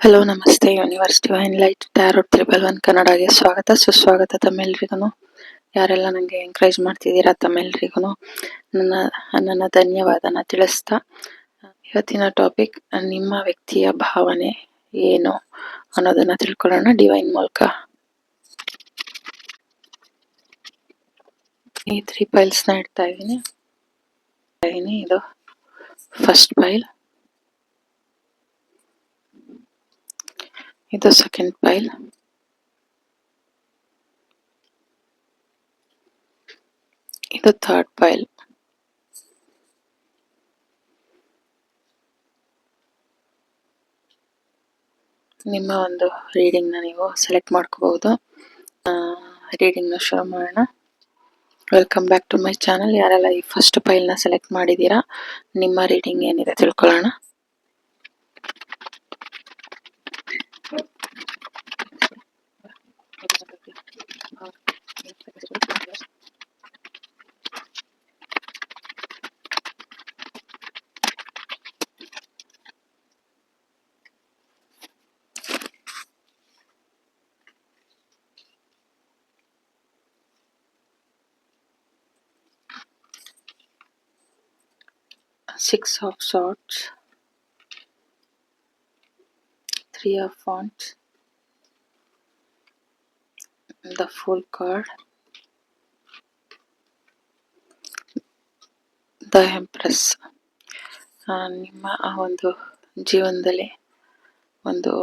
Hello ನಮಸ್ತೆ. Universe divine light tarot triple 1 ಕನ್ನಡಗೆ ಸ್ವಾಗತ ಸುಸ್ವಾಗತ. ತಮ್ಮೆಲ್ರಿಗೂ ಯಾರೆಲ್ಲ ನನಗೆ ಎಂಕರೇಜ್ ಮಾಡ್ತಿದ್ದೀರಾ ತಮ್ಮೆಲ್ರಿಗೂ ನನ್ನ ಧನ್ಯವಾದನ ತಿಳಿಸ್ತಾ, ಇವತ್ತಿನ ಟಾಪಿಕ್ ನಿಮ್ಮ ವ್ಯಕ್ತಿಯ ಭಾವನೆ ಏನು ಅನ್ನೋದನ್ನ ತಿಳ್ಕೊಳ್ಳೋಣ ಡಿವೈನ್ ಮೂಲಕ. ಈ 3 ಪೈಲ್ಸ್ನ ಇಡ್ತಾ ಇದ್ದೀನಿ. ಇದು ಫಸ್ಟ್ ಪೈಲ್, ಇದು ಸೆಕೆಂಡ್ ಪೈಲ್, ಇದು ಥರ್ಡ್ ಪೈಲ್. ನಿಮ್ಮ ಒಂದು ರೀಡಿಂಗ್ನ ನೀವು ಸೆಲೆಕ್ಟ್ ಮಾಡ್ಕೋಬಹುದು. ರೀಡಿಂಗ್ನ ಶುರು ಮಾಡೋಣ. Welcome back to my channel. ಯಾರೆಲ್ಲ ಈ ಫಸ್ಟ್ ಪೈಲ್ನ ಸೆಲೆಕ್ಟ್ ಮಾಡಿದ್ದೀರಾ, ನಿಮ್ಮ ರೀಡಿಂಗ್ ಏನಿದೆ ತಿಳ್ಕೊಳ್ಳೋಣ. Six of Swords, Three of Wands, the Fool card, the Empress. ನಿಮ್ಮ ಒಂದು ಜೀವನದಲ್ಲಿ ಒಂದು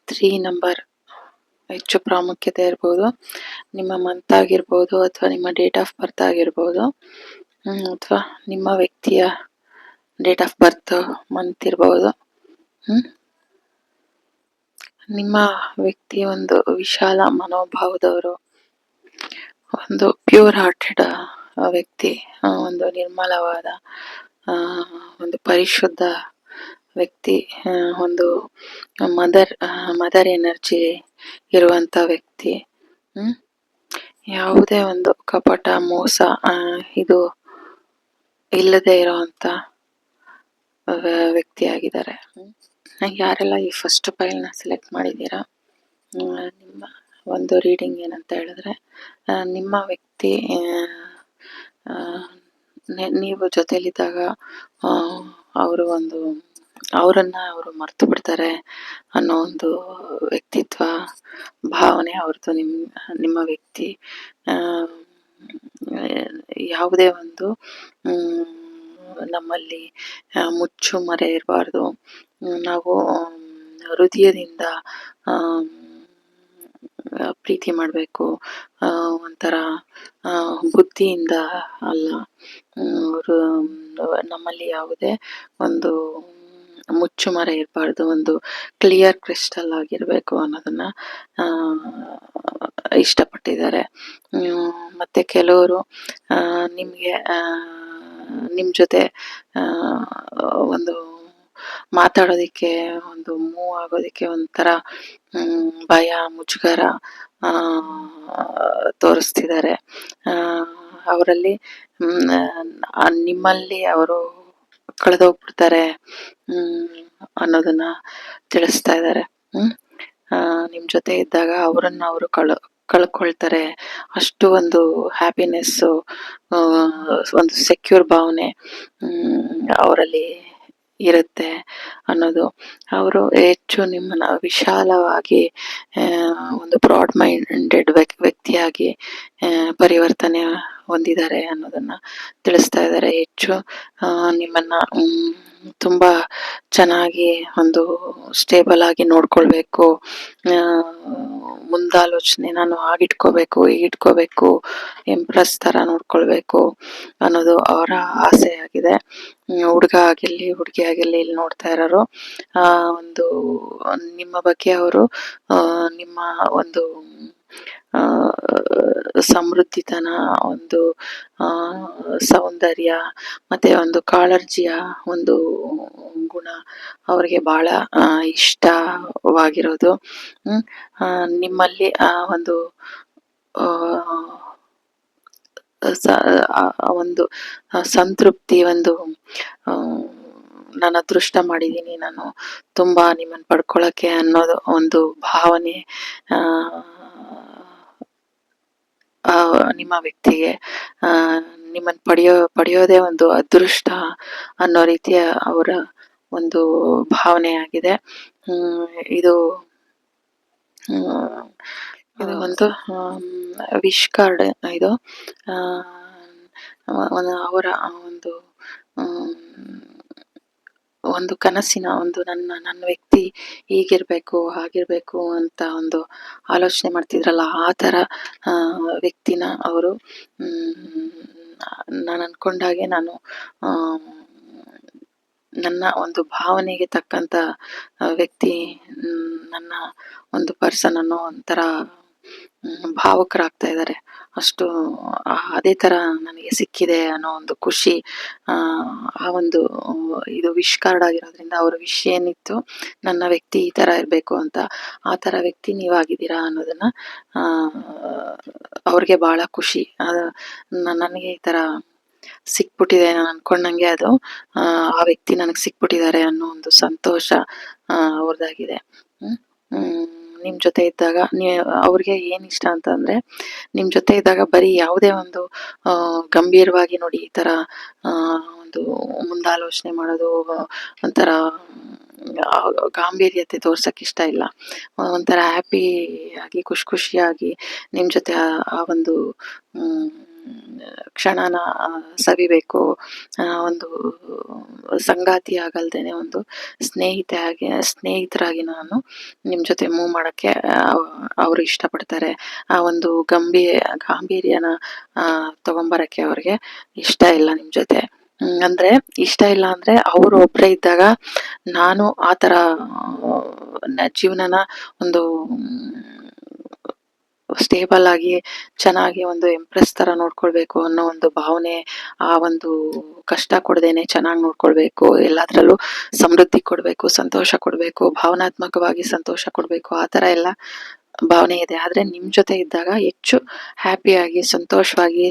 3 ನಂಬರ್ ಹೆಚ್ಚು ಪ್ರಾಮುಖ್ಯತೆ ಇರ್ಬೋದು. ನಿಮ್ಮ ಮಂತ್ ಆಗಿರ್ಬೋದು, ಅಥವಾ ನಿಮ್ಮ ಡೇಟ್ ಆಫ್ ಬರ್ತ್ ಆಗಿರ್ಬೋದು, ಅಥವಾ ನಿಮ್ಮ ವ್ಯಕ್ತಿಯ ಡೇಟ್ ಆಫ್ ಬರ್ತ್ ಮಂತ್ ಇರ್ಬೋದು. ನಿಮ್ಮ ವ್ಯಕ್ತಿ ಒಂದು ವಿಶಾಲ ಮನೋಭಾವದವರು, ಒಂದು ಪ್ಯೂರ್ ಹಾರ್ಟೆಡ್ ವ್ಯಕ್ತಿ, ಒಂದು ನಿರ್ಮಲವಾದ ಒಂದು ಪರಿಶುದ್ಧ ವ್ಯಕ್ತಿ, ಒಂದು ಮದರ್ ಎನರ್ಜಿ ಇರುವಂತ ವ್ಯಕ್ತಿ. ಯಾವುದೇ ಒಂದು ಕಪಟ ಮೋಸ ಇದು ಇಲ್ಲದೆ ಇರುವಂತ ವ್ಯಕ್ತಿಯಾಗಿದ್ದಾರೆ. ಯಾರೆಲ್ಲ ಈ ಫಸ್ಟ್ ಪೈಲ್ನ ಸೆಲೆಕ್ಟ್ ಮಾಡಿದ್ದೀರಾ, ನಿಮ್ಮ ಒಂದು ರೀಡಿಂಗ್ ಏನಂತ ಹೇಳಿದ್ರೆ, ನಿಮ್ಮ ವ್ಯಕ್ತಿ ನೀವು ಜೊತೆಲಿದ್ದಾಗ ಅವರನ್ನ ಅವರು ಮರ್ತು ಬಿಡ್ತಾರೆ ಅನ್ನೋ ಒಂದು ವ್ಯಕ್ತಿತ್ವ ಭಾವನೆ ಅವ್ರದ್ದು. ನಿಮ್ಮ ವ್ಯಕ್ತಿ ಯಾವುದೇ ಒಂದು ನಮ್ಮಲ್ಲಿ ಮುಚ್ಚು ಮರೆ ಇರಬಾರ್ದು. ನಾವು ಹೃದಯದಿಂದ ಪ್ರೀತಿ ಮಾಡಬೇಕು, ಒಂಥರ ಬುದ್ಧಿಯಿಂದ ಅಲ್ಲ. ನಮ್ಮಲ್ಲಿ ಯಾವುದೇ ಒಂದು ಮುಚ್ಚುಮರೆ ಇರಬಾರ್ದು, ಒಂದು ಕ್ಲಿಯರ್ ಕ್ರಿಸ್ಟಲ್ ಆಗಿರಬೇಕು ಅನ್ನೋದನ್ನ ಇಷ್ಟಪಟ್ಟಿದ್ದಾರೆ. ಮತ್ತೆ ಕೆಲವರು ನಿಮಗೆ ನಿಮ್ಮ ಜೊತೆ ಒಂದು ಮಾತಾಡೋದಿಕ್ಕೆ, ಒಂದು ಮೂವ್ ಆಗೋದಿಕ್ಕೆ ಒಂಥರ ಭಯ ಮುಜುಗರ ತೋರಿಸ್ತಿದ್ದಾರೆ. ಅವರಲ್ಲಿ ನಿಮ್ಮಲ್ಲಿ ಅವರು ಕಳೆದೋಗ್ಬಿಡ್ತಾರೆ ಅನ್ನೋದನ್ನ ತಿಳಿಸ್ತಾ ಇದ್ದಾರೆ. ನಿಮ್ ಜೊತೆ ಇದ್ದಾಗ ಅವರನ್ನ ಅವರು ಕಳ್ಕೊಳ್ತಾರೆ. ಅಷ್ಟು ಒಂದು ಹ್ಯಾಪಿನೆಸ್ಸು, ಒಂದು ಸೆಕ್ಯೂರ್ ಭಾವನೆ ಅವರಲ್ಲಿ ಇರುತ್ತೆ ಅನ್ನೋದು. ಅವರು ಹೆಚ್ಚು ನಿಮ್ಮನ್ನ ವಿಶಾಲವಾಗಿ ಒಂದು ಬ್ರಾಡ್ ಮೈಂಡೆಡ್ ವ್ಯಕ್ತಿಯಾಗಿ ಪರಿವರ್ತನೆ ಹೊಂದಿದ್ದಾರೆ ಅನ್ನೋದನ್ನ ತಿಳಿಸ್ತಾ ಇದ್ದಾರೆ. ಹೆಚ್ಚು ನಿಮ್ಮನ್ನ ತುಂಬಾ ಚೆನ್ನಾಗಿ ಒಂದು ಸ್ಟೇಬಲ್ ಆಗಿ ನೋಡ್ಕೊಳ್ಬೇಕು, ಮುಂದಾಲೋಚನೆ ನಾನು ಆಗಿಟ್ಕೋಬೇಕು ಹೀಗಿಟ್ಕೋಬೇಕು, ಎಂಪ್ರೆಸ್ ತರ ನೋಡ್ಕೊಳ್ಬೇಕು ಅನ್ನೋದು ಅವರ ಆಸೆ ಆಗಿದೆ. ಹುಡುಗ ಆಗಿರ್ಲಿ ಹುಡುಗಿ ಆಗಿರ್ಲಿ, ಇಲ್ಲಿ ನೋಡ್ತಾ ಇರೋರು ಒಂದು ನಿಮ್ಮ ಬಗ್ಗೆ ಅವರು ನಿಮ್ಮ ಒಂದು ಸಮೃದ್ಧಿತನ, ಒಂದು ಸೌಂದರ್ಯ, ಮತ್ತೆ ಒಂದು ಕಾಳಜಿಯ ಒಂದು ಗುಣ ಅವರಿಗೆ ಬಹಳ ಇಷ್ಟವಾಗಿರೋದು. ನಿಮ್ಮಲ್ಲಿ ಒಂದು ಒಂದು ಸಂತೃಪ್ತಿ, ಒಂದು ನಾನು ಅದೃಷ್ಟ ಮಾಡಿದ್ದೀನಿ, ನಾನು ತುಂಬಾ ನಿಮ್ಮನ್ನು ಪಡ್ಕೊಳಕ್ಕೆ ಅನ್ನೋದು ಒಂದು ಭಾವನೆ ಆ ನಿಮ್ಮ ವ್ಯಕ್ತಿಗೆ ನಿಮ್ಮನ್ನು ಪಡೆಯೋದೇ ಒಂದು ಅದೃಷ್ಟ ಅನ್ನೋ ರೀತಿಯ ಅವರ ಒಂದು ಭಾವನೆಯಾಗಿದೆ. ಇದು ಇದು ಒಂದು ವಿಶ್ ಕಾರ್ಡ್. ಇದು ಅವರ ಒಂದು ಕನಸಿನ ಒಂದು ನನ್ನ ವ್ಯಕ್ತಿ ಹೀಗಿರ್ಬೇಕು ಹಾಗಿರ್ಬೇಕು ಅಂತ ಒಂದು ಆಲೋಚನೆ ಮಾಡ್ತಿದ್ರಲ್ಲ, ಆ ಥರ ವ್ಯಕ್ತಿನ ಅವರು ನಾನು ಅನ್ಕೊಂಡಾಗೆ ನಾನು ನನ್ನ ಒಂದು ಭಾವನೆಗೆ ತಕ್ಕಂತ ವ್ಯಕ್ತಿ, ನನ್ನ ಒಂದು ಪರ್ಸನ್ ಅನ್ನೋ ಒಂಥರ ಭಾವುಕರಾಗ್ತಾ ಇದ್ದಾರೆ. ಅಷ್ಟು ಅದೇ ತರ ನನಗೆ ಸಿಕ್ಕಿದೆ ಅನ್ನೋ ಒಂದು ಖುಷಿ. ಆ ಒಂದು ಇದು ವಿಶ್ ಕಾರ್ಡ್ ಆಗಿರೋದ್ರಿಂದ ಅವ್ರ ವಿಶ್ ಏನಿತ್ತು, ನನ್ನ ವ್ಯಕ್ತಿ ಈ ತರ ಇರ್ಬೇಕು ಅಂತ, ಆ ತರ ವ್ಯಕ್ತಿ ನೀವಾಗಿದ್ದೀರಾ ಅನ್ನೋದನ್ನ ಅವ್ರಿಗೆ ಬಹಳ ಖುಷಿ. ನನಗೆ ಈ ತರ ಸಿಕ್ಬಿಟ್ಟಿದೆ, ನಾನು ಅನ್ಕೊಂಡಂಗೆ ಅದು ಆ ವ್ಯಕ್ತಿ ನನಗೆ ಸಿಕ್ಬಿಟ್ಟಿದ್ದಾರೆ ಅನ್ನೋ ಒಂದು ಸಂತೋಷ ಅವ್ರದ್ದಾಗಿದೆ. ನಿಮ್ ಜೊತೆ ಇದ್ದಾಗ ಅವ್ರಿಗೆ ಏನ್ ಇಷ್ಟ ಅಂತಂದ್ರೆ, ನಿಮ್ ಜೊತೆ ಇದ್ದಾಗ ಬರೀ ಯಾವುದೇ ಒಂದು ಗಂಭೀರವಾಗಿ ನೋಡಿ ಈ ತರ ಒಂದು ಮುಂದಾಲೋಚನೆ ಮಾಡೋದು, ಒಂಥರ ಗಾಂಭೀರ್ಯತೆ ತೋರ್ಸಕ್ ಇಷ್ಟ ಇಲ್ಲ. ಒಂಥರ ಹ್ಯಾಪಿ ಆಗಿ ಖುಷಿಯಾಗಿ ನಿಮ್ ಜೊತೆ ಆ ಒಂದು ಕ್ಷಣನ ಸವಿಬೇಕು. ಒಂದು ಸಂಗಾತಿ ಆಗಲ್ದೇನೆ ಒಂದು ಸ್ನೇಹಿತರಾಗಿ ನಾನು ನಿಮ್ ಜೊತೆ ಮೂವ್ ಮಾಡಕ್ಕೆ ಅವ್ರು ಇಷ್ಟಪಡ್ತಾರೆ. ಆ ಒಂದು ಗಾಂಭೀರ್ಯನ ತಗೊಂಬರಕ್ಕೆ ಅವ್ರಿಗೆ ಇಷ್ಟ ಇಲ್ಲ ನಿಮ್ ಜೊತೆ. ಅಂದ್ರೆ ಇಷ್ಟ ಇಲ್ಲ ಅಂದ್ರೆ ಅವ್ರು ಒಬ್ರೇ ಇದ್ದಾಗ ನಾನು ಆತರ ಜೀವನನ ಒಂದು ಸ್ಟೇಬಲ್ ಆಗಿ ಚೆನ್ನಾಗಿ ಒಂದು ಎಂಪ್ರೆಸ್ ತರ ನೋಡ್ಕೊಳ್ಬೇಕು ಅನ್ನೋ ಒಂದು ಭಾವನೆ, ಆ ಒಂದು ಕಷ್ಟ ಕೊಡದೇನೆ ಚೆನ್ನಾಗಿ ನೋಡ್ಕೊಳ್ಬೇಕು, ಎಲ್ಲಾದ್ರಲ್ಲೂ ಸಮೃದ್ಧಿ ಕೊಡ್ಬೇಕು, ಸಂತೋಷ ಕೊಡ್ಬೇಕು, ಭಾವನಾತ್ಮಕವಾಗಿ ಸಂತೋಷ ಕೊಡ್ಬೇಕು, ಆ ತರ ಎಲ್ಲ ಭಾವನೆ ಇದೆ. ಆದ್ರೆ ನಿಮ್ ಜೊತೆ ಇದ್ದಾಗ ಹೆಚ್ಚು ಹ್ಯಾಪಿಯಾಗಿ ಸಂತೋಷವಾಗಿ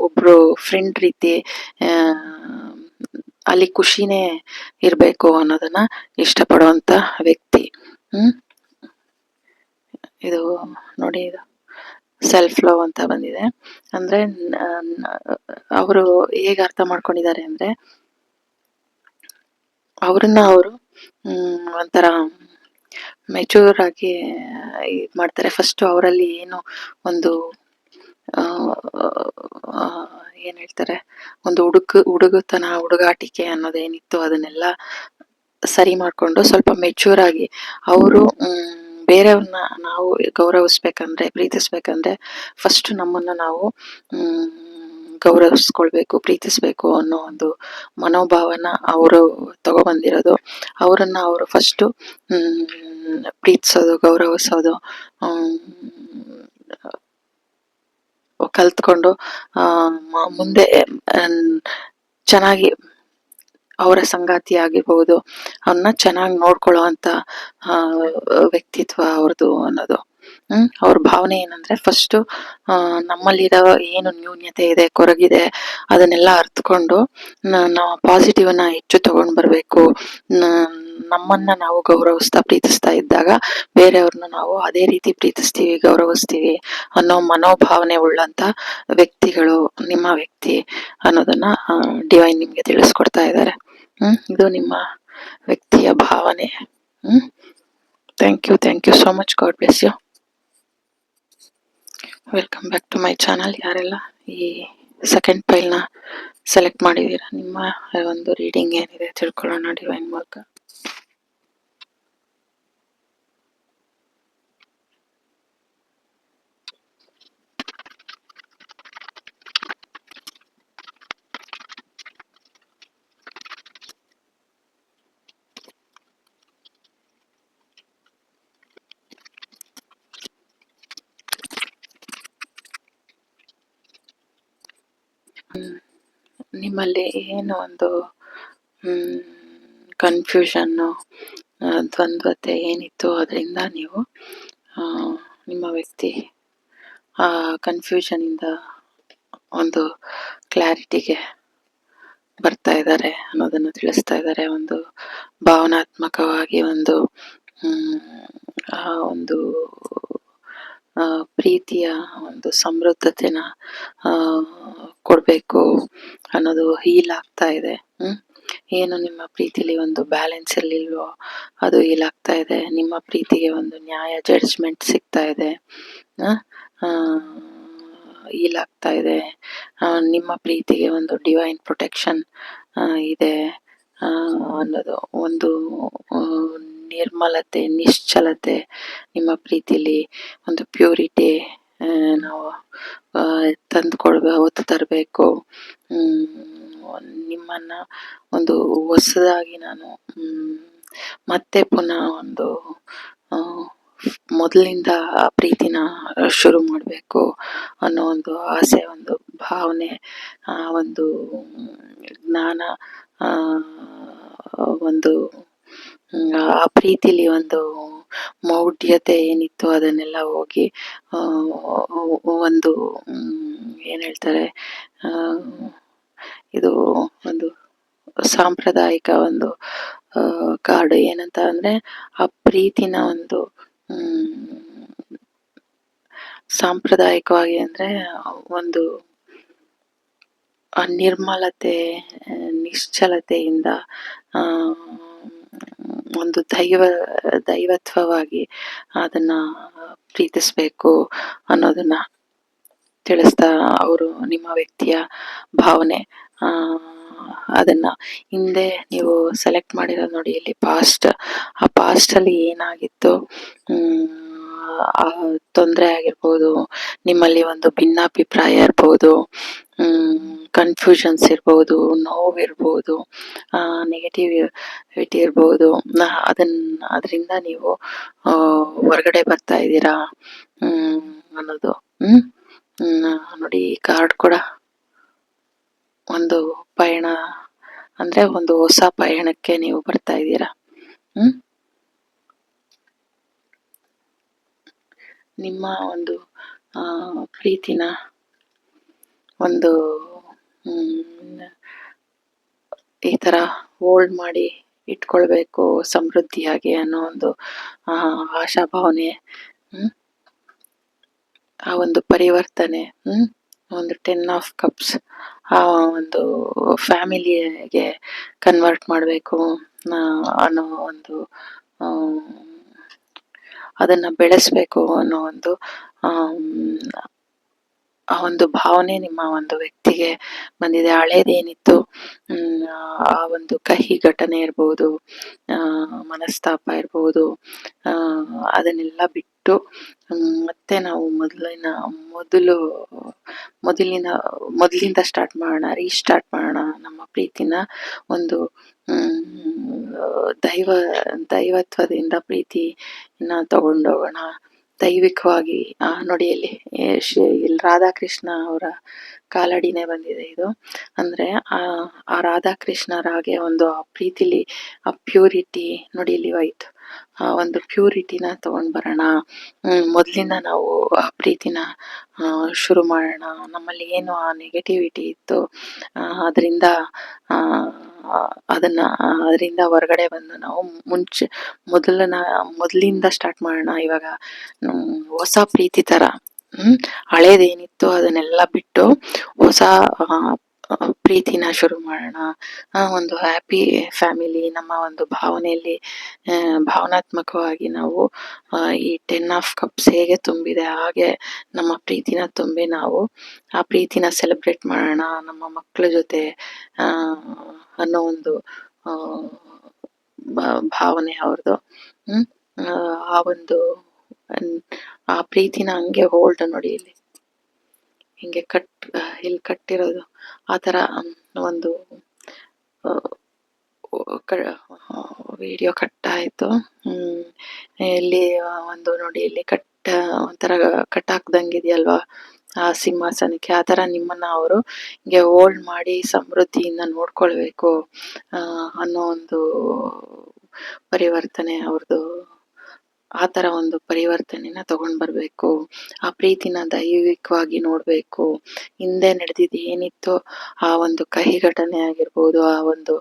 ಒಬ್ರು ಫ್ರೆಂಡ್ ರೀತಿ ಅಲ್ಲಿ ಖುಷಿನೇ ಇರ್ಬೇಕು ಅನ್ನೋದನ್ನ ಇಷ್ಟಪಡುವಂತ ವ್ಯಕ್ತಿ. ಇದು ನೋಡಿ, ಇದು ಸೆಲ್ಫ್ ಲವ್ ಅಂತ ಬಂದಿದೆ. ಅಂದ್ರೆ ಅವರು ಹೇಗೆ ಅರ್ಥ ಮಾಡ್ಕೊಂಡಿದ್ದಾರೆ ಅಂದ್ರೆ, ಅವ್ರನ್ನ ಅವರು ಒಂಥರ ಮೆಚೂರ್ ಆಗಿ ಇದ್ ಮಾಡ್ತಾರೆ. ಫಸ್ಟ್ ಅವರಲ್ಲಿ ಏನು ಒಂದು ಏನ್ ಹೇಳ್ತಾರೆ, ಒಂದು ಹುಡುಗತನ ಹುಡುಗಾಟಿಕೆ ಅನ್ನೋದೇನಿತ್ತು ಅದನ್ನೆಲ್ಲ ಸರಿ ಮಾಡ್ಕೊಂಡು ಸ್ವಲ್ಪ ಮೆಚೂರ್ ಆಗಿ ಅವರು ಬೇರೆಯವ್ರನ್ನ ನಾವು ಗೌರವಿಸ್ಬೇಕಂದ್ರೆ, ಪ್ರೀತಿಸ್ಬೇಕಂದ್ರೆ ಫಸ್ಟ್ ನಮ್ಮನ್ನ ನಾವು ಗೌರವಿಸ್ಕೊಳ್ಬೇಕು, ಪ್ರೀತಿಸ್ಬೇಕು ಅನ್ನೋ ಒಂದು ಮನೋಭಾವನ ಅವರು ತಗೊಬಂದಿರೋದು. ಅವರನ್ನ ಅವರು ಫಸ್ಟ್ ಪ್ರೀತಿಸೋದು, ಗೌರವಿಸೋದು ಕಲ್ತ್ಕೊಂಡು ಮುಂದೆ ಚೆನ್ನಾಗಿ ಅವರ ಸಂಗಾತಿ ಆಗಿರ್ಬಹುದು, ಅವ್ರನ್ನ ಚೆನ್ನಾಗಿ ನೋಡ್ಕೊಳ್ಳೋ ಅಂತ ವ್ಯಕ್ತಿತ್ವ ಅವ್ರದ್ದು ಅನ್ನೋದು. ಅವ್ರ ಭಾವನೆ ಏನಂದ್ರೆ, ಫಸ್ಟ್ ನಮ್ಮಲ್ಲಿರೋ ಏನು ನ್ಯೂನ್ಯತೆ ಇದೆ, ಕೊರಗಿದೆ, ಅದನ್ನೆಲ್ಲ ಅರ್ಥಕೊಂಡು ನಾವು ಪಾಸಿಟಿವ್ ಅನ್ನ ಹೆಚ್ಚು ತಗೊಂಡ್ ಬರ್ಬೇಕು. ನಮ್ಮನ್ನ ನಾವು ಪ್ರೀತಿಸ್ತಾ ಇದ್ದಾಗ ಬೇರೆಯವ್ರನ್ನ ನಾವು ಅದೇ ರೀತಿ ಪ್ರೀತಿಸ್ತೀವಿ, ಗೌರವಿಸ್ತೀವಿ ಅನ್ನೋ ಮನೋಭಾವನೆ ಉಳ್ಳಂತ ವ್ಯಕ್ತಿಗಳು ನಿಮ್ಮ ವ್ಯಕ್ತಿ ಅನ್ನೋದನ್ನ ಡಿವೈನ್ ನಿಮ್ಗೆ ತಿಳಿಸ್ಕೊಡ್ತಾ ಇದ್ದಾರೆ. ಇದು ನಿಮ್ಮ ವ್ಯಕ್ತಿಯ ಭಾವನೆ. Thank you so much. God bless you. Welcome back to my channel. ಯಾರೆಲ್ಲ ಈ ಸೆಕೆಂಡ್ ಫೈಲ್ನ ಸೆಲೆಕ್ಟ್ ಮಾಡಿದ್ದೀರಾ, ನಿಮ್ಮ ಒಂದು ರೀಡಿಂಗ್ ಏನಿದೆ ತಿಳ್ಕೊಳ್ಳೋಣ ಡಿವೈನ್ ಮೂಲಕ. ನಿಮ್ಮಲ್ಲಿ ಏನು ಒಂದು ಕನ್ಫ್ಯೂಷನ್ನು, ದ್ವಂದ್ವತೆ ಏನಿತ್ತು ಅದರಿಂದ ನೀವು ನಿಮ್ಮ ವ್ಯಕ್ತಿ ಕನ್ಫ್ಯೂಷನ್ ಇಂದ ಒಂದು ಕ್ಲಾರಿಟಿಗೆ ಬರ್ತಾ ಇದ್ದಾರೆ ಅನ್ನೋದನ್ನ ತಿಳಿಸ್ತಾ ಇದ್ದಾರೆ. ಒಂದು ಭಾವನಾತ್ಮಕವಾಗಿ ಒಂದು ಆ ಒಂದು ಪ್ರೀತಿಯ ಒಂದು ಸಮೃದ್ಧತೆನ ಕೊಡಬೇಕು ಅನ್ನೋದು ಹೀಲ್ ಆಗ್ತಾ ಇದೆ. ಏನು ನಿಮ್ಮ ಪ್ರೀತಿಲಿ ಒಂದು ಬ್ಯಾಲೆನ್ಸ್ ಇರಲಿಲ್ವೋ ಅದು ಹೀಲ್ ಆಗ್ತಾ ಇದೆ. ನಿಮ್ಮ ಪ್ರೀತಿಗೆ ಒಂದು ನ್ಯಾಯ ಜಡ್ಜ್ಮೆಂಟ್ ಸಿಗ್ತಾ ಇದೆ, ಹೀಲ್ ಆಗ್ತಾ ಇದೆ. ನಿಮ್ಮ ಪ್ರೀತಿಗೆ ಒಂದು ಡಿವೈನ್ ಪ್ರೊಟೆಕ್ಷನ್ ಇದೆ ಅನ್ನೋದು ಒಂದು ನಿರ್ಮಲತೆ, ನಿಶ್ಚಲತೆ ನಿಮ್ಮ ಪ್ರೀತಿಲಿ ಒಂದು ಪ್ಯೂರಿಟಿ ನಾವು ಹೊತ್ತು ತರಬೇಕು. ನಿಮ್ಮನ್ನ ಒಂದು ಹೊಸದಾಗಿ ನಾನು ಮತ್ತೆ ಪುನಃ ಒಂದು ಮೊದಲಿಂದ ಆ ಪ್ರೀತಿನ ಶುರು ಮಾಡಬೇಕು ಅನ್ನೋ ಒಂದು ಆಸೆ, ಒಂದು ಭಾವನೆ, ಒಂದು ಜ್ಞಾನ, ಒಂದು ಆ ಪ್ರೀತಿಲಿ ಒಂದು ಮೌಢ್ಯತೆ ಏನಿತ್ತು ಅದನ್ನೆಲ್ಲ ಹೋಗಿ ಒಂದು ಏನ್ ಹೇಳ್ತಾರೆ, ಇದು ಒಂದು ಸಾಂಪ್ರದಾಯಿಕ ಒಂದು ಕಾರ್ಡ್ ಏನಂತ ಅಂದ್ರೆ ಆ ಪ್ರೀತಿನ ಒಂದು ಸಾಂಪ್ರದಾಯಿಕವಾಗಿ ಅಂದ್ರೆ ಒಂದು ನಿರ್ಮಲತೆ, ನಿಶ್ಚಲತೆಯಿಂದ ಒಂದು ದೈವತ್ವವಾಗಿ ಅದನ್ನ ಪ್ರೀತಿಸ್ಬೇಕು ಅನ್ನೋದನ್ನ ತಿಳಿಸ್ತಾ ಅವರು ನಿಮ್ಮ ವ್ಯಕ್ತಿಯ ಭಾವನೆ, ಅದನ್ನ ಹಿಂದೆ ನೀವು ಸೆಲೆಕ್ಟ್ ಮಾಡಿರೋದು ನೋಡಿ ಇಲ್ಲಿ ಪಾಸ್ಟ್, ಆ ಪಾಸ್ಟ್ ಅಲ್ಲಿ ಏನಾಗಿತ್ತು, ಆ ತೊಂದರೆ ಆಗಿರ್ಬೋದು, ನಿಮ್ಮಲ್ಲಿ ಒಂದು ಭಿನ್ನಾಭಿಪ್ರಾಯ ಇರ್ಬೋದು, ಕನ್ಫ್ಯೂಷನ್ಸ್ ಇರ್ಬೋದು, ನೋವಿರ್ಬೋದು, ನೆಗೆಟಿವಿಟಿ ಇರ್ಬೋದು, ಅದರಿಂದ ನೀವು ಹೊರಗಡೆ ಬರ್ತಾ ಇದ್ದೀರಾ ಅನ್ನೋದು. ನೋಡಿ ಈ ಕಾರ್ಡ್ ಕೂಡ ಒಂದು ಪಯಣ ಅಂದ್ರೆ ಒಂದು ಹೊಸ ಪಯಣಕ್ಕೆ ನೀವು ಬರ್ತಾ ಇದ್ದೀರಾ. ನಿಮ್ಮ ಒಂದು ಪ್ರೀತಿನ ಒಂದು ಈ ತರ ಹೋಲ್ಡ್ ಮಾಡಿ ಇಟ್ಕೊಳ್ಬೇಕು ಸಮೃದ್ಧಿಯಾಗಿ ಅನ್ನೋ ಒಂದು ಆಶಾಭಾವನೆ, ಆ ಒಂದು ಪರಿವರ್ತನೆ, ಒಂದು 10 ಆಫ್ ಕಪ್ಸ್ ಆ ಒಂದು ಫ್ಯಾಮಿಲಿಗೆ ಕನ್ವರ್ಟ್ ಮಾಡಬೇಕು ಅನ್ನೋ ಒಂದು ಅದನ್ನ ಬೆಳೆಸ್ಬೇಕು ಅನ್ನೋ ಒಂದು ಆ ಒಂದು ಭಾವನೆ ನಿಮ್ಮ ಒಂದು ವ್ಯಕ್ತಿಗೆ ಬಂದಿದೆ. ಹಳೇದೇನಿತ್ತು, ಆ ಒಂದು ಕಹಿ ಘಟನೆ ಇರ್ಬೋದು, ಮನಸ್ತಾಪ ಇರ್ಬೋದು, ಅದನ್ನೆಲ್ಲ ಬಿಟ್ಟು ಮತ್ತೆ ನಾವು ಮೊದಲಿಂದ ಸ್ಟಾರ್ಟ್ ಮಾಡೋಣ, ರೀಸ್ಟಾರ್ಟ್ ಮಾಡೋಣ. ನಮ್ಮ ಪ್ರೀತಿನ ಒಂದು ದೈವತ್ವದಿಂದ ಪ್ರೀತಿನ ತಗೊಂಡೋಗೋಣ, ದೈವಿಕವಾಗಿ. ನೋಡಿ ಇಲ್ಲಿ ರಾಧಾಕೃಷ್ಣ ಅವರ ಕಾಲಡಿನೇ ಬಂದಿದೆ ಇದು. ಅಂದ್ರೆ ಆ ರಾಧಾಕೃಷ್ಣರಾಗೆ ಒಂದು ಆ ಪ್ರೀತಿಲಿ ಆ ಪ್ಯೂರಿಟಿ ನೋಡಿ ಇಲ್ಲಿ ವೈಟ್, ಆ ಒಂದು ಪ್ಯೂರಿಟಿನ ತಗೊಂಡ್ ಬರೋಣ. ಮೊದ್ಲಿಂದ ನಾವು ಆ ಪ್ರೀತಿನ ಶುರು ಮಾಡೋಣ. ನಮ್ಮಲ್ಲಿ ಏನು ಆ ನೆಗೆಟಿವಿಟಿ ಇತ್ತು ಅದರಿಂದ ಅದರಿಂದ ಹೊರಗಡೆ ಬಂದು ನಾವು ಮೊದಲಿಂದ ಸ್ಟಾರ್ಟ್ ಮಾಡೋಣ. ಇವಾಗ ಹೊಸ ಪ್ರೀತಿ ತರ, ಹಳೇದೇನಿತ್ತು ಅದನ್ನೆಲ್ಲ ಬಿಟ್ಟು ಹೊಸ ಪ್ರೀತಿನ ಶುರು ಮಾಡೋಣ. ಒಂದು ಹ್ಯಾಪಿ ಫ್ಯಾಮಿಲಿ, ನಮ್ಮ ಒಂದು ಭಾವನೆಯಲ್ಲಿ ಭಾವನಾತ್ಮಕವಾಗಿ ನಾವು ಈ 10 ಆಫ್ ಕಪ್ಸ್ ಹೇಗೆ ತುಂಬಿದೆ ಹಾಗೆ ನಮ್ಮ ಪ್ರೀತಿನ ತುಂಬಿ ನಾವು ಆ ಪ್ರೀತಿನ ಸೆಲೆಬ್ರೇಟ್ ಮಾಡೋಣ ನಮ್ಮ ಮಕ್ಕಳ ಜೊತೆ ಅನ್ನೋ ಒಂದು ಭಾವನೆ ಅವ್ರದ್ದು. ಆ ಒಂದು ಆ ಪ್ರೀತಿನ ಹಂಗೆ ಹೋಲ್ಡ್ ನೋಡಿ ಇಲ್ಲಿ ಹಿಂಗೆ ಇಲ್ಲಿ ಕಟ್ಟಿರೋದು ಆ ತರ ಒಂದು ವಿಡಿಯೋ ಕಟ್ ಆಯ್ತು. ಇಲ್ಲಿ ಒಂದು ನೋಡಿ ಇಲ್ಲಿ ಒಂಥರ ಕಟ್ಟಾಕ್ದಂಗಿದೆಯಲ್ವಾ ಆ ಸಿಂಹಾಸನಕ್ಕೆ, ಆ ತರ ನಿಮ್ಮನ್ನ ಅವರು ಹಿಂಗೆ ಹೋಲ್ಡ್ ಮಾಡಿ ಸಮೃದ್ಧಿಯಿಂದ ನೋಡ್ಕೊಳ್ಬೇಕು ಅನ್ನೋ ಒಂದು ಪರಿವರ್ತನೆ ಅವ್ರದ್ದು ಆ ಥರ ಒಂದು ಪರಿವರ್ತನೆನ ತಗೊಂಡು ಬರಬೇಕು. ಆ ಪ್ರೀತಿನ ದೈವಿಕವಾಗಿ ನೋಡಬೇಕು. ಹಿಂದೆ ನಡೆದಿದ್ದು ಏನಿತ್ತೋ ಆ ಒಂದು ಕಹಿ ಘಟನೆ ಆಗಿರ್ಬೋದು, ಆ ಒಂದು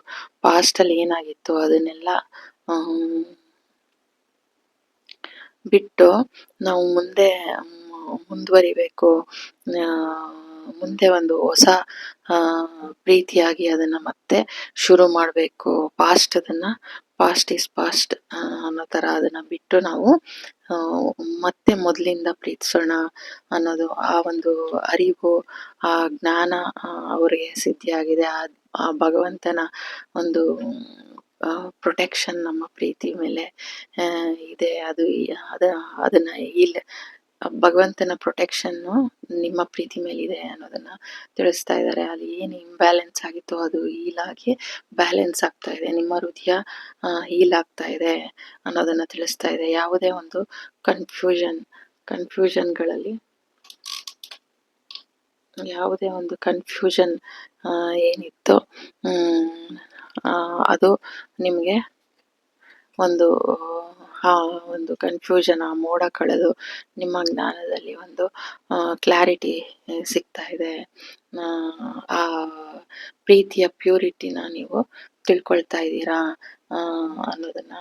ಪಾಸ್ಟಲ್ಲಿ ಏನಾಗಿತ್ತು ಅದನ್ನೆಲ್ಲ ಬಿಟ್ಟು ನಾವು ಮುಂದುವರಿಬೇಕು. ಮುಂದೆ ಒಂದು ಹೊಸ ಪ್ರೀತಿಯಾಗಿ ಅದನ್ನ ಮತ್ತೆ ಶುರು ಮಾಡಬೇಕು. ಪಾಸ್ಟ್ ಈಸ್ ಪಾಸ್ಟ್ ಅನ್ನೋ ಥರ ಅದನ್ನ ಬಿಟ್ಟು ನಾವು ಮತ್ತೆ ಮೊದಲಿಂದ ಪ್ರೀತಿಸೋಣ ಅನ್ನೋದು ಆ ಒಂದು ಅರಿವು, ಆ ಜ್ಞಾನ ಅವರಿಗೆ ಸಿದ್ಧಿಯಾಗಿದೆ. ಆ ಭಗವಂತನ ಒಂದು ಪ್ರೊಟೆಕ್ಷನ್ ನಮ್ಮ ಪ್ರೀತಿ ಮೇಲೆ ಇದೆ. ಅದನ್ನ ಭಗವಂತನ ಪ್ರೊಟೆಕ್ಷನ್ನು ನಿಮ್ಮ ಪ್ರೀತಿ ಮೇಲಿದೆ ಅನ್ನೋದನ್ನ ತಿಳಿಸ್ತಾ ಇದ್ದಾರೆ. ಅಲ್ಲಿ ಏನು ಇಂಬ್ಯಾಲೆನ್ಸ್ ಆಗಿತ್ತು ಅದು ಹೀಲಾಗಿ ಬ್ಯಾಲೆನ್ಸ್ ಆಗ್ತಾ ಇದೆ. ನಿಮ್ಮ ಹೃದಯ ಹೀಲ್ ಆಗ್ತಾ ಇದೆ ಅನ್ನೋದನ್ನ ತಿಳಿಸ್ತಾ ಇದೆ. ಯಾವುದೇ ಒಂದು ಕನ್ಫ್ಯೂಷನ್ಗಳಲ್ಲಿ ಯಾವುದೇ ಒಂದು ಕನ್ಫ್ಯೂಷನ್ ಏನಿತ್ತು ಅದು ನಿಮಗೆ ಒಂದು ಕನ್ಫ್ಯೂಷನ್, ಆ ಮೋಡ ಕಳೆದು ನಿಮ್ಮ ಜ್ಞಾನದಲ್ಲಿ ಒಂದು ಕ್ಲಾರಿಟಿ ಸಿಗ್ತಾ ಇದೆ. ಆ ಪ್ರೀತಿಯ ಪ್ಯೂರಿಟಿನ ನೀವು ತಿಳ್ಕೊಳ್ತಾ ಇದ್ದೀರಾ ಅನ್ನೋದನ್ನ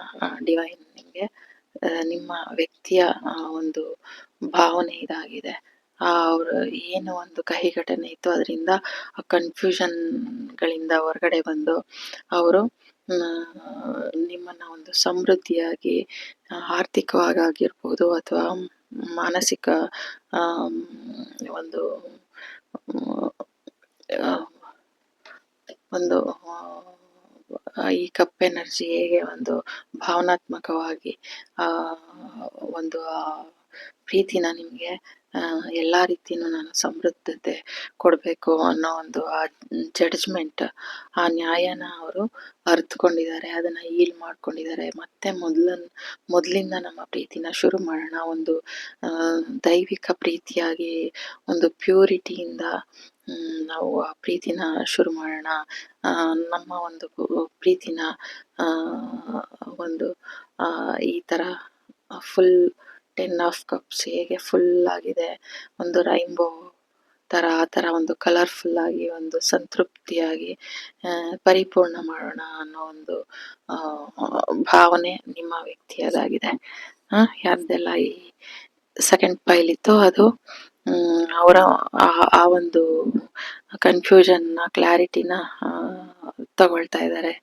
ಡಿವೈನ್ ನಿಮಗೆ ನಿಮ್ಮ ವ್ಯಕ್ತಿಯ ಒಂದು ಭಾವನೆ ಇದಾಗಿದೆ. ಅವರು ಏನು ಒಂದು ಕಹಿ ಘಟನೆ ಇತ್ತು ಅದರಿಂದ ಆ ಕನ್ಫ್ಯೂಷನ್ಗಳಿಂದ ಹೊರಗಡೆ ಬಂದು ಅವರು ನಿಮ್ಮನ್ನ ಒಂದು ಸಮೃದ್ಧಿಯಾಗಿ ಆರ್ಥಿಕವಾಗಿರ್ಬೋದು ಅಥವಾ ಮಾನಸಿಕ ಒಂದು ಈ ಕಪ್ ಎನರ್ಜಿ ಹೇಗೆ ಒಂದು ಭಾವನಾತ್ಮಕವಾಗಿ ಒಂದು ಪ್ರೀತಿನ ನಿಮಗೆ ಎಲ್ಲಾ ರೀತಿನೂ ನಾನು ಸಮೃದ್ಧತೆ ಕೊಡಬೇಕು ಅನ್ನೋ ಒಂದು ಆ ಜಡ್ಜ್ಮೆಂಟ್, ಆ ನ್ಯಾಯನ ಅವರು ಅರ್ಥಕೊಂಡಿದ್ದಾರೆ. ಅದನ್ನ ಹೀಲ್ ಮಾಡ್ಕೊಂಡಿದ್ದಾರೆ. ಮತ್ತೆ ಮೊದಲಿಂದ ನಮ್ಮ ಪ್ರೀತಿನ ಶುರು ಮಾಡೋಣ. ಒಂದು ದೈವಿಕ ಪ್ರೀತಿಯಾಗಿ ಒಂದು ಪ್ಯೂರಿಟಿಯಿಂದ ನಾವು ಆ ಪ್ರೀತಿನ ಶುರು ಮಾಡೋಣ. ನಮ್ಮ ಒಂದು ಪ್ರೀತಿನ ಒಂದು ಈ ತರ ಫುಲ್ 10 ಆಫ್ ಕಪ್ಸ್ ಹೇಗೆ ಫುಲ್ ಆಗಿದೆ, ಒಂದು ರೈನ್ಬೋ ತರ ಆ ತರ ಒಂದು ಕಲರ್ಫುಲ್ ಆಗಿ ಒಂದು ಸಂತೃಪ್ತಿಯಾಗಿ ಪರಿಪೂರ್ಣ ಮಾಡೋಣ ಅನ್ನೋ ಒಂದು ಭಾವನೆ ನಿಮ್ಮ ವ್ಯಕ್ತಿಯದಾಗಿದೆ. ಯಾರ್ದೆಲ್ಲ ಈ ಸೆಕೆಂಡ್ ಪೈಲ್ ಇತ್ತು ಅದು ಅವರ ಆ ಒಂದು ಕನ್ಫ್ಯೂಷನ್ ಕ್ಲಾರಿಟಿನ ತಗೊಳ್ತಾ ಇದ್ದಾರೆ.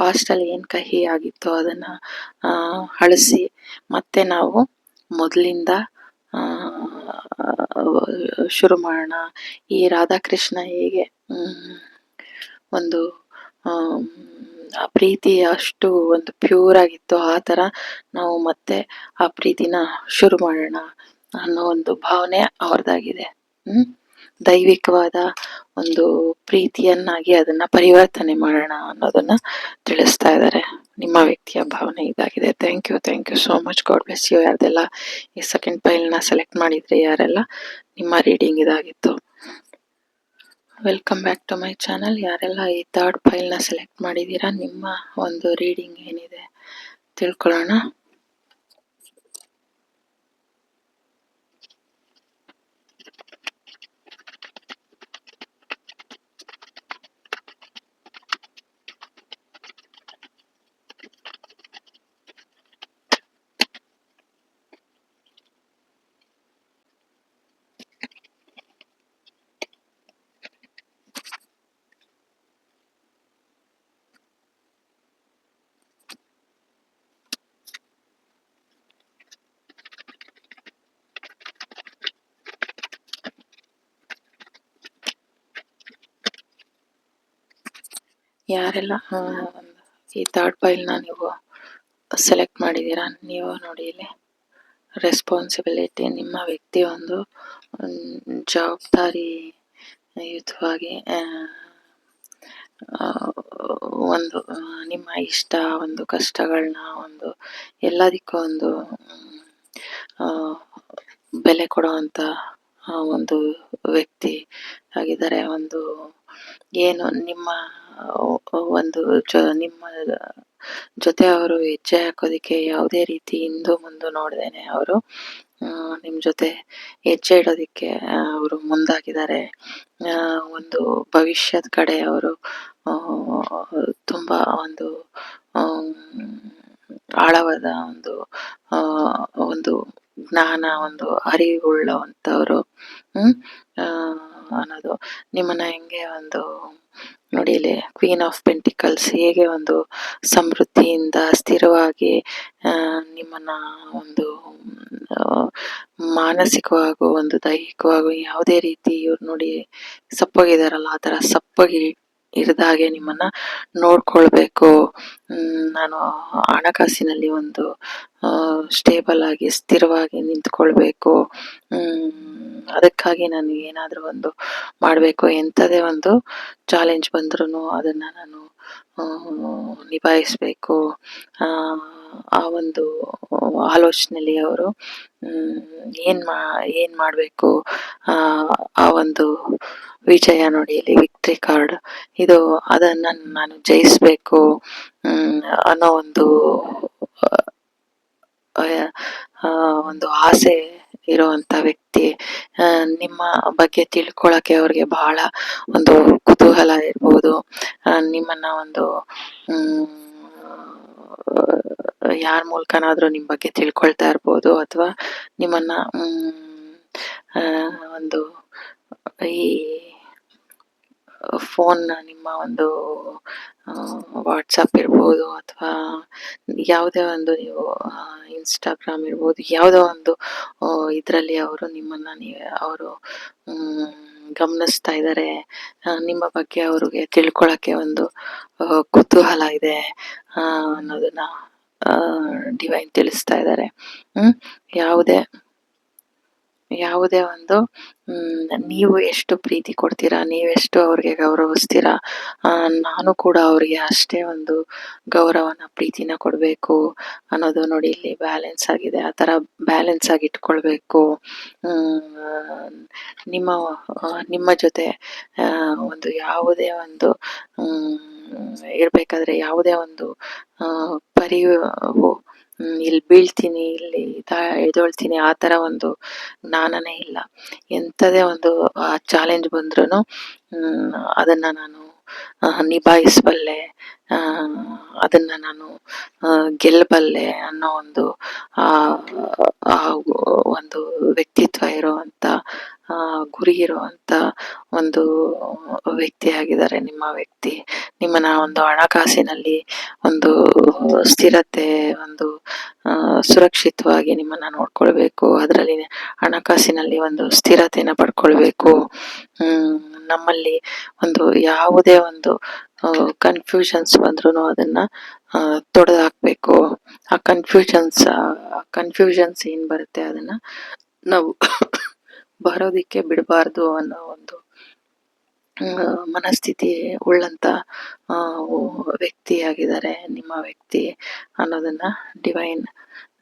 ಪಾಸ್ಟ್ ಅಲ್ಲಿ ಏನ್ ಕಹಿ ಆಗಿತ್ತೋ ಅದನ್ನ ಅಳಿಸಿ ಮತ್ತೆ ನಾವು ಮೊದಲಿಂದ ಶುರು ಮಾಡೋಣ. ಈ ರಾಧಾಕೃಷ್ಣ ಹೇಗೆ ಒಂದು ಆ ಪ್ರೀತಿ ಅಷ್ಟು ಒಂದು ಪ್ಯೂರ್ ಆಗಿತ್ತು, ಆ ತರ ನಾವು ಮತ್ತೆ ಆ ಪ್ರೀತಿನ ಶುರು ಮಾಡೋಣ ಅನ್ನೋ ಒಂದು ಭಾವನೆ ಅವ್ರದ್ದಾಗಿದೆ. ದೈವಿಕವಾದ ಒಂದು ಪ್ರೀತಿಯನ್ನಾಗಿ ಅದನ್ನ ಪರಿವರ್ತನೆ ಮಾಡೋಣ ಅನ್ನೋದನ್ನ ತಿಳಿಸ್ತಾ ಇದ್ದಾರೆ. ನಿಮ್ಮ ವ್ಯಕ್ತಿಯ ಭಾವನೆ ಇದಾಗಿದೆ. Thank you so much. God bless you. ಯಾರ್ದೆಲ್ಲ ಈ ಸೆಕೆಂಡ್ ಪೈಲ್ನ ಸೆಲೆಕ್ಟ್ ಮಾಡಿದ್ರೆ ಯಾರೆಲ್ಲ ನಿಮ್ಮ ರೀಡಿಂಗ್ ಇದಾಗಿತ್ತು. Welcome back to my channel. ಯಾರೆಲ್ಲ ಈ ಥರ್ಡ್ ಪೈಲ್ನ ಸೆಲೆಕ್ಟ್ ಮಾಡಿದ್ದೀರಾ ನಿಮ್ಮ ಒಂದು ರೀಡಿಂಗ್ ಏನಿದೆ ತಿಳ್ಕೊಳ್ಳೋಣ. ಯಾರೆಲ್ಲ ಈ ಥರ್ಡ್ ಪೈಲ್ನ ನೀವು ಸೆಲೆಕ್ಟ್ ಮಾಡಿದ್ದೀರಾ ನೀವು ನೋಡಿ ಇಲ್ಲಿ ರೆಸ್ಪಾನ್ಸಿಬಿಲಿಟಿ. ನಿಮ್ಮ ವ್ಯಕ್ತಿ ಒಂದು ಜವಾಬ್ದಾರಿಯುತವಾಗಿ ಒಂದು ನಿಮ್ಮ ಇಷ್ಟ ಒಂದು ಕಷ್ಟಗಳನ್ನ ಒಂದು ಎಲ್ಲದಕ್ಕೂ ಒಂದು ಬೆಲೆ ಕೊಡುವಂತ ಒಂದು ವ್ಯಕ್ತಿ ಆಗಿದ್ದಾರೆ. ಒಂದು ಏನು ನಿಮ್ಮ ಒಂದು ನಿಮ್ಮ ಜೊತೆ ಅವರು ಹೆಜ್ಜೆ ಹಾಕೋದಿಕ್ಕೆ ಯಾವುದೇ ರೀತಿ ಹಿಂದು ಮುಂದು ನೋಡ್ದೇನೆ ಅವರು ನಿಮ್ಮ ಜೊತೆ ಹೆಜ್ಜೆ ಇಡೋದಿಕ್ಕೆ ಅವರು ಮುಂದಾಗಿದ್ದಾರೆ. ಒಂದು ಭವಿಷ್ಯದ ಕಡೆ ಅವರು ತುಂಬಾ ಒಂದು ಆಳವಾದ ಒಂದು ಜ್ಞಾನ, ಒಂದು ಅರಿವುಳ್ಳವಂಥವ್ರು ಅನ್ನೋದು. ನಿಮ್ಮನ್ನ ಹೆಂಗೆ ಒಂದು ನೋಡಿ, ಇಲ್ಲಿ ಕ್ವೀನ್ ಆಫ್ ಪೆಂಟಿಕಲ್ಸ್ ಹೇಗೆ ಒಂದು ಸಮೃದ್ಧಿಯಿಂದ ಸ್ಥಿರವಾಗಿ ನಿಮ್ಮನ್ನ ಒಂದು ಮಾನಸಿಕವಾಗೂ ಒಂದು ದೈಹಿಕವಾಗೂ ಯಾವುದೇ ರೀತಿ ಇವ್ರು ನೋಡಿ ಸಪ್ಪಗಿದಾರಲ್ಲ, ಆ ಥರ ಸಪ್ಪಗಿ ಇರದ ಹಾಗೆ ನಿಮ್ಮನ್ನ ನೋಡ್ಕೊಳ್ಬೇಕು. ನಾನು ಹಣಕಾಸಿನಲ್ಲಿ ಒಂದು ಸ್ಟೇಬಲ್ ಆಗಿ ಸ್ಥಿರವಾಗಿ ನಿಂತ್ಕೊಳ್ಬೇಕು. ಅದಕ್ಕಾಗಿ ನಾನು ಏನಾದರೂ ಒಂದು ಮಾಡಬೇಕು. ಎಂಥದೇ ಒಂದು ಚಾಲೆಂಜ್ ಬಂದ್ರೂ ಅದನ್ನ ನಾನು ನಿಭಾಯಿಸ್ಬೇಕು. ಆ ಒಂದು ಆಲೋಚನೆಯಲ್ಲಿ ಅವರು ಏನ್ ಮಾಡಬೇಕು, ಆ ಒಂದು ವಿಜಯ ನೋಡಿ, ಇಲ್ಲಿ ವಿಕ್ಟ್ರಿ ಕಾರ್ಡ್ ಇದು, ಅದನ್ನ ನಾನು ಜಯಿಸ್ಬೇಕು ಅನ್ನೋ ಒಂದು ಆಸೆ ಇರುವಂತ ವ್ಯಕ್ತಿ. ನಿಮ್ಮ ಬಗ್ಗೆ ತಿಳ್ಕೊಳಕ್ಕೆ ಅವ್ರಿಗೆ ಬಹಳ ಒಂದು ಕುತೂಹಲ ಇರ್ಬೋದು. ನಿಮ್ಮನ್ನ ಒಂದು ಯಾರ ಮೂಲಕನಾದ್ರೂ ನಿಮ್ ಬಗ್ಗೆ ತಿಳ್ಕೊಳ್ತಾ ಇರ್ಬೋದು, ಅಥವಾ ನಿಮ್ಮನ್ನ ಒಂದು ಈ ಫೋನ್, ನಿಮ್ಮ ಒಂದು ವಾಟ್ಸಪ್ ಇರ್ಬೋದು, ಅಥವಾ ಯಾವುದೇ ಒಂದು ನೀವು ಇನ್ಸ್ಟಾಗ್ರಾಮ್ ಇರ್ಬೋದು, ಯಾವುದೋ ಒಂದು ಇದರಲ್ಲಿ ಅವರು ನಿಮ್ಮನ್ನ ಅವರು ಗಮನಿಸ್ತಾ ಇದ್ದಾರೆ. ನಿಮ್ಮ ಬಗ್ಗೆ ಅವ್ರಿಗೆ ತಿಳ್ಕೊಳಕ್ಕೆ ಒಂದು ಕುತೂಹಲ ಇದೆ ಅನ್ನೋದನ್ನ ಡಿವೈನ್ ತಿಳಿಸ್ತಾ ಇದ್ದಾರೆ. ಯಾವುದೇ ಒಂದು ನೀವು ಎಷ್ಟು ಪ್ರೀತಿ ಕೊಡ್ತೀರಾ, ನೀವೆಷ್ಟು ಅವ್ರಿಗೆ ಗೌರವಿಸ್ತೀರಾ, ನಾನು ಕೂಡ ಅವ್ರಿಗೆ ಅಷ್ಟೇ ಒಂದು ಗೌರವನ, ಪ್ರೀತಿನ ಕೊಡಬೇಕು ಅನ್ನೋದು ನೋಡಿ ಇಲ್ಲಿ ಬ್ಯಾಲೆನ್ಸ್ ಆಗಿದೆ. ಆ ಥರ ಬ್ಯಾಲೆನ್ಸ್ ಆಗಿ ಇಟ್ಕೊಳ್ಬೇಕು. ನಿಮ್ಮ ಜೊತೆ ಒಂದು ಯಾವುದೇ ಒಂದು ಇರ್ಬೇಕಾದ್ರೆ ಯಾವುದೇ ಒಂದು ಪರಿವು ಇಲ್ಲಿ ಬೀಳ್ತೀನಿ, ಇಲ್ಲಿ ಎದೊಳ್ತೀನಿ, ಆ ಥರ ಒಂದು ಜ್ಞಾನನೇ ಇಲ್ಲ. ಎಂಥದೇ ಒಂದು ಚಾಲೆಂಜ್ ಬಂದ್ರೂ ಅದನ್ನ ನಾನು ನಿಭಾಯಿಸಬಲ್ಲೆ, ಅದನ್ನ ನಾನು ಗೆಲ್ಲಬಲ್ಲೆ ಅನ್ನೋ ಒಂದು ವ್ಯಕ್ತಿತ್ವ ಇರುವಂತ, ಗುರಿ ಇರುವಂತ ಒಂದು ವ್ಯಕ್ತಿ ಆಗಿದ್ದಾರೆ ನಿಮ್ಮ ವ್ಯಕ್ತಿ. ನಿಮ್ಮನ್ನ ಒಂದು ಹಣಕಾಸಿನಲ್ಲಿ ಒಂದು ಸ್ಥಿರತೆ, ಒಂದು ಸುರಕ್ಷಿತವಾಗಿ ನಿಮ್ಮನ್ನ ನೋಡ್ಕೊಳ್ಬೇಕು. ಅದರಲ್ಲಿ ಹಣಕಾಸಿನಲ್ಲಿ ಒಂದು ಸ್ಥಿರತೆನ ಪಡ್ಕೊಳ್ಬೇಕು. ನಮ್ಮಲ್ಲಿ ಒಂದು ಯಾವುದೇ ಒಂದು ಕನ್ಫ್ಯೂಷನ್ಸ್ ಬಂದ್ರೂ ಅದನ್ನ ತೊಡೆದು ಹಾಕ್ಬೇಕು. ಆ ಕನ್ಫ್ಯೂಷನ್ಸ್ ಏನ್ ಬರುತ್ತೆ ಅದನ್ನ ನಾವು ಬರೋದಿಕ್ಕೆ ಬಿಡಬಾರ್ದು ಅನ್ನೋ ಒಂದು ಮನಸ್ಥಿತಿ ಉಳ್ಳಂತ ವ್ಯಕ್ತಿಯಾಗಿದ್ದಾರೆ ನಿಮ್ಮ ವ್ಯಕ್ತಿ ಅನ್ನೋದನ್ನ ಡಿವೈನ್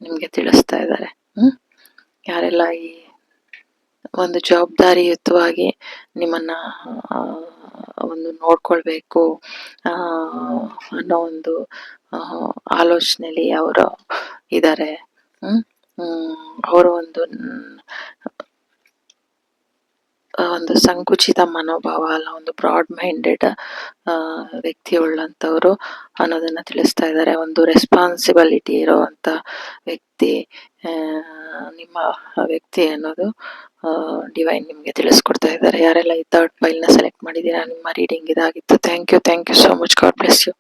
ನಿಮ್ಗೆ ತಿಳಿಸ್ತಾ ಇದ್ದಾರೆ. ಯಾರೆಲ್ಲ ಈ ಒಂದು ಜವಾಬ್ದಾರಿಯುತವಾಗಿ ನಿಮ್ಮನ್ನ ಒಂದು ನೋಡ್ಕೊಳ್ಬೇಕು ಅನ್ನೋ ಒಂದು ಆಲೋಚನೆಯಲ್ಲಿ ಅವರು ಇದ್ದಾರೆ. ಅವರು ಒಂದು ಸಂಕುಚಿತ ಮನೋಭಾವ ಅಲ್ಲ, ಒಂದು ಬ್ರಾಡ್ ಮೈಂಡೆಡ್ ವ್ಯಕ್ತಿ ಉಳ್ಳಂತವ್ರು ಅನ್ನೋದನ್ನ ತಿಳಿಸ್ತಾ ಇದ್ದಾರೆ. ಒಂದು ರೆಸ್ಪಾನ್ಸಿಬಿಲಿಟಿ ಇರುವಂತ ವ್ಯಕ್ತಿ ನಿಮ್ಮ ವ್ಯಕ್ತಿ ಅನ್ನೋದು ಡಿವೈನ್ ನಿಮ್ಗೆ ತಿಳಿಸ್ಕೊಡ್ತಾ ಇದ್ದಾರೆ. ಯಾರೆಲ್ಲ ಈ ಥರ್ಡ್ ಫೈಲ್ ನ ಸೆಲೆಕ್ಟ್ ಮಾಡಿದೀರಾ, ನಿಮ್ಮ ರೀಡಿಂಗ್ ಇದಾಗಿತ್ತು. Thank you so much. God bless you.